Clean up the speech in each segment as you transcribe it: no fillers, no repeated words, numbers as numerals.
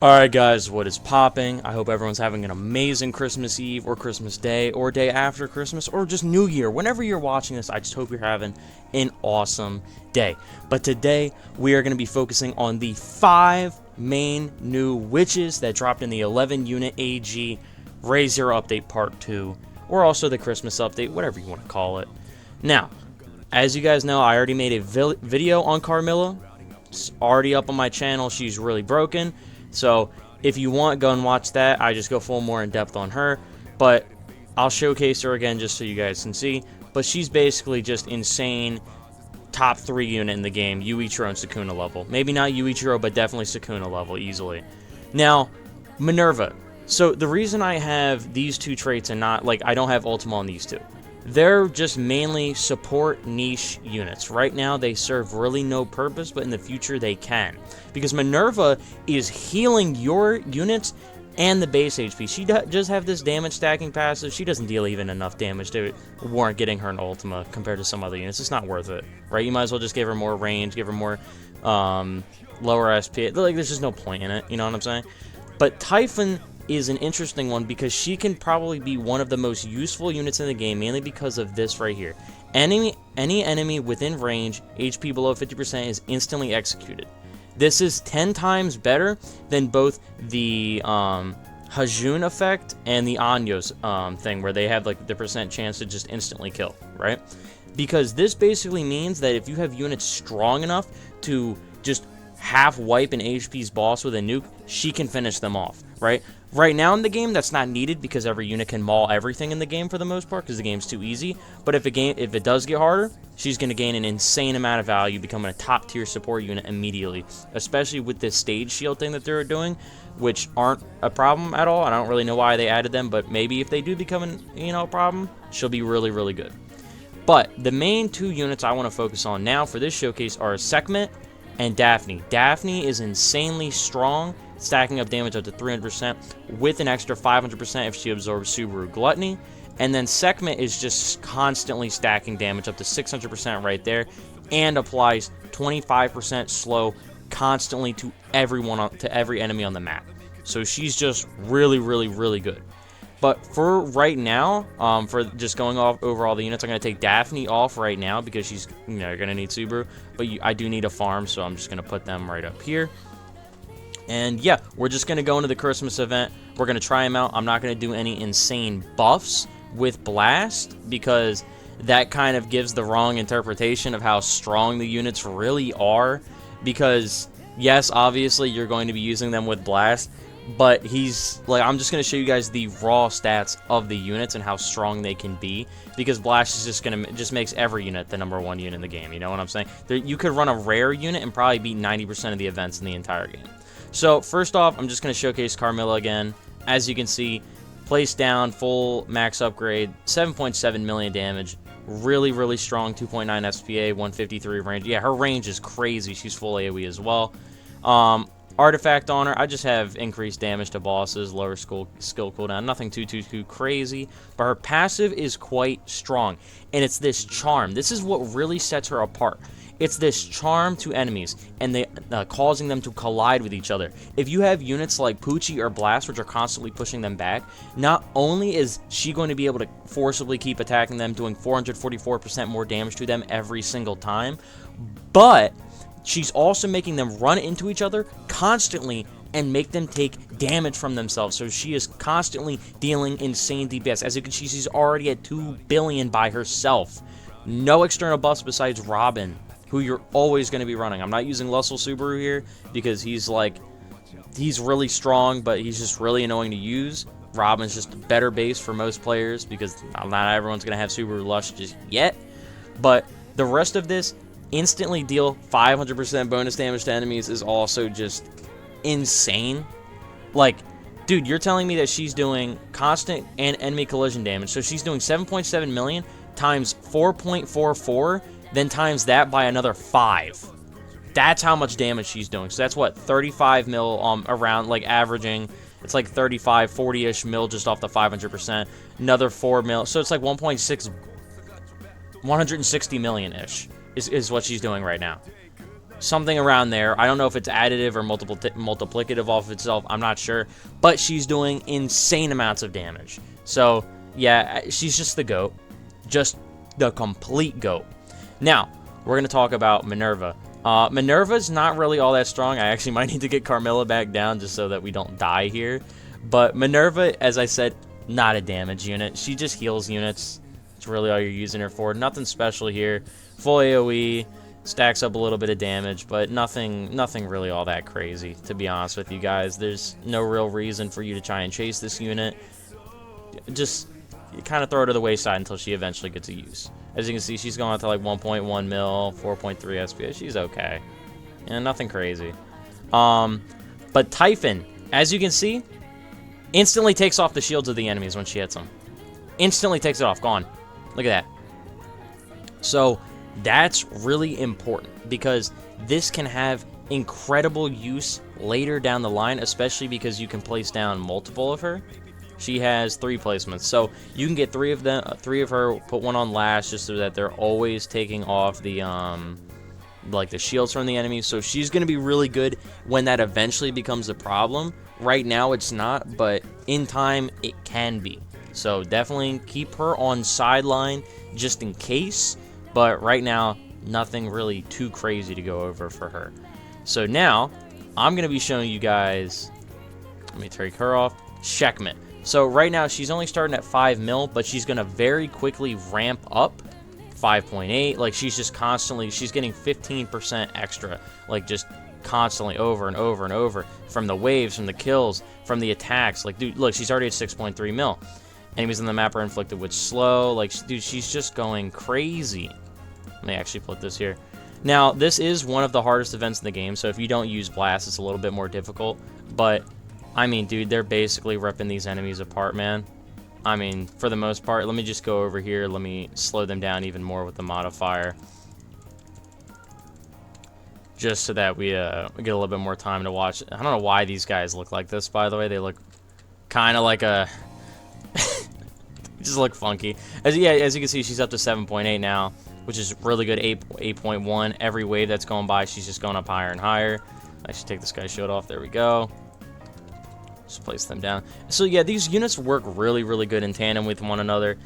Alright guys, what is popping? I hope everyone's having an amazing Christmas Eve or Christmas Day or day after Christmas or just New Year. Whenever you're watching this, I just hope you're having an awesome day. But today, we are going to be focusing on the 5 main new witches that dropped in the 11 unit AG Rezero update part 2, or also the Christmas update, whatever you want to call it. Now, as you guys know, I already made a video on Carmella. It's already up on my channel. She's really broken. So, if you want, go and watch that. I just go full more in depth on her, but I'll showcase her again just so you guys can see. But she's basically just insane, top 3 unit in the game, Yuichiro and Sukuna level. Maybe not Yuichiro, but definitely Sukuna level, easily. Now, Manurva. So, the reason I have these 2 traits and not, like, I don't have Ultima on these 2. They're just mainly support niche units. Right now, they serve really no purpose, but in the future, they can. Because Manurva is healing your units and the base HP. She does have this damage stacking passive. She doesn't deal even enough damage to warrant getting her an Ultima compared to some other units. It's not worth it, right? You might as well just give her more range, give her more lower SP. Like, there's just no point in it, you know what I'm saying? But Typhon is an interesting one because she can probably be one of the most useful units in the game, mainly because of this right here. Any enemy within range, HP below 50% is instantly executed. This is 10 times better than both the Hajun effect and the Anyo's thing, where they have like the percent chance to just instantly kill, right? Because this basically means that if you have units strong enough to just half wipe an HP's boss with a nuke, she can finish them off, right? Right now in the game, that's not needed because every unit can maul everything in the game for the most part because the game's too easy. But if it does get harder, she's going to gain an insane amount of value, becoming a top tier support unit immediately. Especially with this stage shield thing that they're doing, which aren't a problem at all. I don't really know why they added them, but maybe if they do become a problem, she'll be really, really good. But the main 2 units I want to focus on now for this showcase are Sekhmet and Daphne. Daphne is insanely strong, stacking up damage up to 300% with an extra 500% if she absorbs Subaru Gluttony. And then Sekhmet is just constantly stacking damage up to 600% right there and applies 25% slow constantly to every enemy on the map. So she's just really, really, really good. But for right now, for just going over all the units, I'm going to take Daphne off right now because she's, going to need Subaru. But I do need a farm, so I'm just going to put them right up here. And yeah, we're just going to go into the Christmas event. We're going to try them out. I'm not going to do any insane buffs with Blast because that kind of gives the wrong interpretation of how strong the units really are. Because, yes, obviously, you're going to be using them with Blast. But I'm just going to show you guys the raw stats of the units and how strong they can be. Because Blast is just makes every unit the #1 unit in the game. You know what I'm saying? You could run a rare unit and probably beat 90% of the events in the entire game. So, first off, I'm just going to showcase Carmella again. As you can see, place down, full max upgrade, 7.7 million damage. Really, really strong, 2.9 SPA, 153 range. Yeah, her range is crazy. She's full AoE as well. Artifact on her, I just have increased damage to bosses, lower skill cooldown, nothing too crazy, but her passive is quite strong, and it's this charm. This is what really sets her apart. It's this charm to enemies, and causing them to collide with each other. If you have units like Poochie or Blast, which are constantly pushing them back, not only is she going to be able to forcibly keep attacking them, doing 444% more damage to them every single time, but she's also making them run into each other constantly and make them take damage from themselves. So she is constantly dealing insane DPS. As you can see, she's already at 2 billion by herself. No external buffs besides Robin, who you're always going to be running. I'm not using Lussel Subaru here because he's really strong, but he's just really annoying to use. Robin's just a better base for most players because not everyone's going to have Subaru Lush just yet. But the rest of this, instantly deal 500% bonus damage to enemies, is also just insane. Like, dude, you're telling me that she's doing constant and enemy collision damage. So she's doing 7.7 million times 4.44, then times that by another 5. That's how much damage she's doing. So that's what, 35 mil around, like averaging. It's like 35, 40-ish mil just off the 500%. Another 4 mil. So it's like 160 million-ish. Is what she's doing right now. something around there. I don't know if it's additive or multiplicative off of itself. I'm not sure. But she's doing insane amounts of damage. So, yeah, she's just the GOAT. Just the complete GOAT. Now, we're going to talk about Manurva. Minerva's not really all that strong. I actually might need to get Carmella back down just so that we don't die here. But Minerva, as I said, not a damage unit. She just heals units. That's really all you're using her for. Nothing special here. Full AoE, stacks up a little bit of damage, but nothing really all that crazy, to be honest with you guys. There's no real reason for you to try and chase this unit. Just kind of throw her to the wayside until she eventually gets a use. As you can see, she's going up to like 1.1 mil, 4.3 SPS. She's okay. And nothing crazy. But Typhon, as you can see, instantly takes off the shields of the enemies when she hits them. Instantly takes it off. Gone. Look at that. So that's really important because this can have incredible use later down the line, especially because you can place down multiple of her. She has 3 placements, so you can get 3 of them, 3 of her, put one on last, just so that they're always taking off the like the shields from the enemies. So she's gonna be really good when that eventually becomes a problem. Right now it's not, but in time it can be. So definitely keep her on sideline just in case. But right now, nothing really too crazy to go over for her. So now I'm gonna be showing you guys. Let me take her off. Sekhmet. So right now she's only starting at 5 mil, but she's gonna very quickly ramp up 5.8. Like she's just constantly, she's getting 15% extra, like just constantly over and over and over from the waves, from the kills, from the attacks. Like dude, look, she's already at 6.3 mil. Enemies on the map are inflicted with slow. Like dude, she's just going crazy. Let me actually put this here. Now this is one of the hardest events in the game, so if you don't use blast, it's a little bit more difficult, but I mean, dude, they're basically ripping these enemies apart, man. I mean, for the most part. Let me just go over here. Let me slow them down even more with the modifier. Just so that we get a little bit more time to watch. I don't know why these guys look like this, by the way. They look kind of like a... just look funky. As you can see, she's up to 7.8 now, which is really good. 8.1. Every wave that's going by, she's just going up higher and higher. I should take this guy's shield off. There we go. Just place them down. So yeah, these units work really, really good in tandem with one another,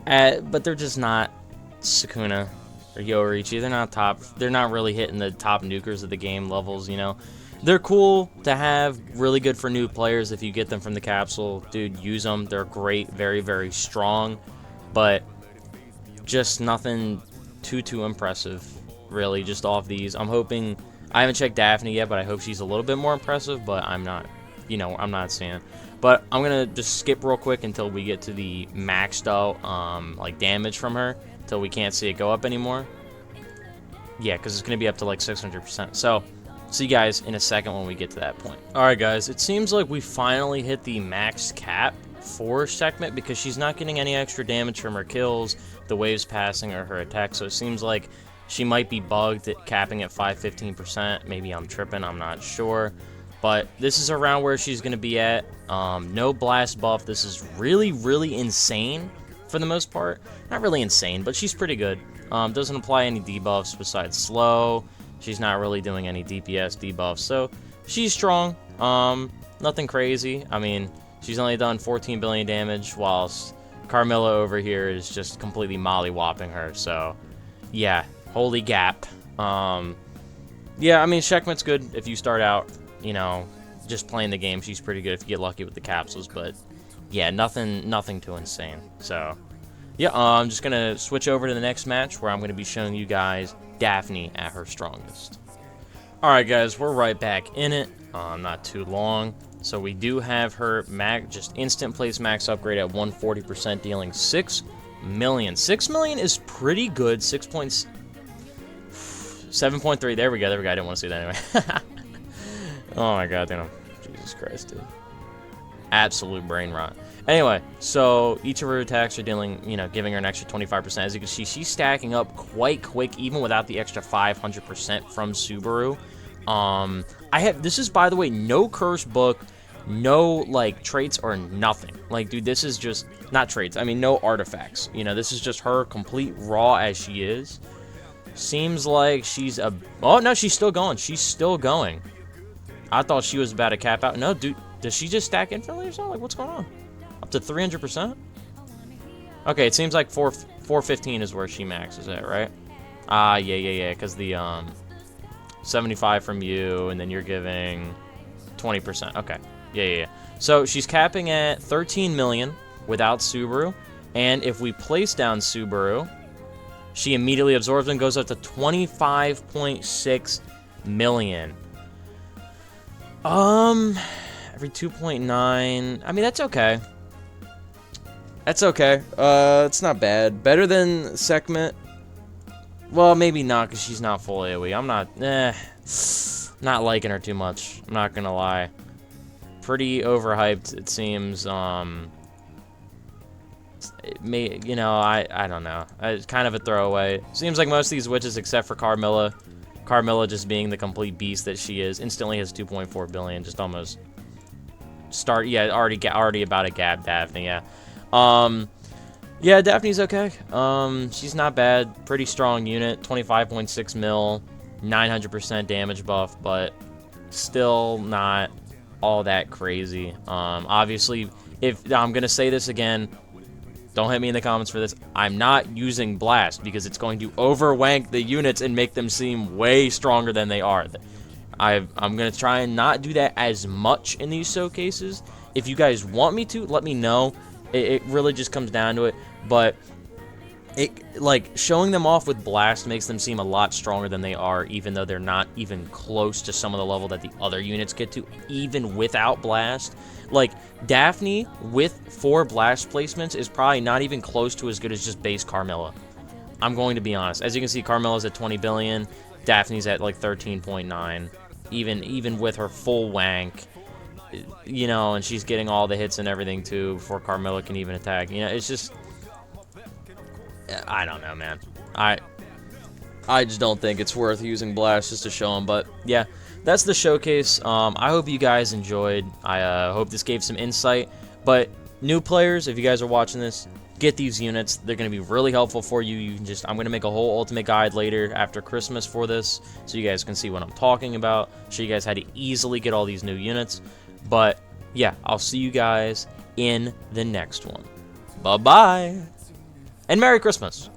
but they're just not Sukuna or Yoruichi. They're not top. They're not really hitting the top nukers of the game levels. You know, they're cool to have. Really good for new players if you get them from the capsule, dude. Use them. They're great. Very, very strong, but just nothing too impressive. Really, just off these. I'm hoping. I haven't checked Daphne yet, but I hope she's a little bit more impressive. But I'm not. You know, I'm not seeing. But I'm gonna just skip real quick until we get to the maxed out like damage from her, until we can't see it go up anymore. Yeah, because it's gonna be up to like 600%. So see you guys in a second when we get to that point. Alright guys, it seems like we finally hit the max cap for Sekhmet, because she's not getting any extra damage from her kills, the waves passing, or her attack. So it seems like she might be bugged at capping at 515%. Maybe I'm tripping, I'm not sure. But this is around where she's going to be at. No blast buff. This is really, really insane for the most part. Not really insane, but she's pretty good. Doesn't apply any debuffs besides slow. She's not really doing any DPS debuffs. So she's strong. Nothing crazy. I mean, she's only done 14 billion damage, whilst Carmella over here is just completely molly-whopping her. So yeah, holy gap. Yeah, I mean, Sekhmet's good if you start out, you know, just playing the game. She's pretty good if you get lucky with the capsules, but yeah, nothing too insane. So yeah, I'm just gonna switch over to the next match, where I'm gonna be showing you guys Daphne at her strongest. Alright guys, we're right back in it. Not too long. So we do have her just instant place max upgrade at 140%, dealing 6 million. 6 million is pretty good. 7.3. There we go. I didn't want to see that anyway. Oh my god, damn. Jesus Christ, dude. Absolute brain rot. Anyway, so each of her attacks are dealing, you know, giving her an extra 25%. As you can see, she's stacking up quite quick, even without the extra 500% from Subaru. This is, by the way, no curse book, no, like, traits or nothing. Like, dude, this is just, not traits, I mean, no artifacts. You know, this is just her complete raw as she is. Seems like she's a... Oh, no, she's still going. She's still going. I thought she was about to cap out. No, dude, does she just stack infinitely or something? Like, what's going on? Up to 300%? Okay, it seems like 415 is where she maxes it, right? Yeah, because the 75 from you, and then you're giving 20%. Okay, yeah. So she's capping at 13 million without Subaru, and if we place down Subaru, she immediately absorbs and goes up to 25.6 million. Every 2.9. I mean, that's okay. That's okay. It's not bad. Better than Sekhmet. Well, maybe not, because she's not full AoE. I'm not liking her too much. I'm not gonna lie. Pretty overhyped, it seems. I don't know. It's kind of a throwaway. Seems like most of these witches, except for Carmella. Carmella just being the complete beast that she is, instantly has 2.4 billion. Just almost already about to gab Daphne. Yeah. Yeah, Daphne's okay. She's not bad. Pretty strong unit. 25.6 mil, 900% damage buff, but still not all that crazy. Obviously, if I'm gonna say this again, don't hit me in the comments for this. I'm not using Blast because it's going to overwank the units and make them seem way stronger than they are. I'm going to try and not do that as much in these showcases. If you guys want me to, let me know. It really just comes down to it. But showing them off with Blast makes them seem a lot stronger than they are, even though they're not even close to some of the level that the other units get to, even without Blast. Like, Daphne with 4 Blast placements is probably not even close to as good as just base Carmella. I'm going to be honest. As you can see, Carmella's at 20 billion. Daphne's at like 13.9. Even with her full wank, and she's getting all the hits and everything too before Carmella can even attack. It's just, I don't know, man. I just don't think it's worth using Blast just to show them. But yeah, that's the showcase. I hope you guys enjoyed. I hope this gave some insight. But new players, if you guys are watching this, get these units. They're going to be really helpful for you. I'm going to make a whole ultimate guide later after Christmas for this, so you guys can see what I'm talking about. Show you guys how to easily get all these new units. But yeah, I'll see you guys in the next one. Bye-bye. And Merry Christmas.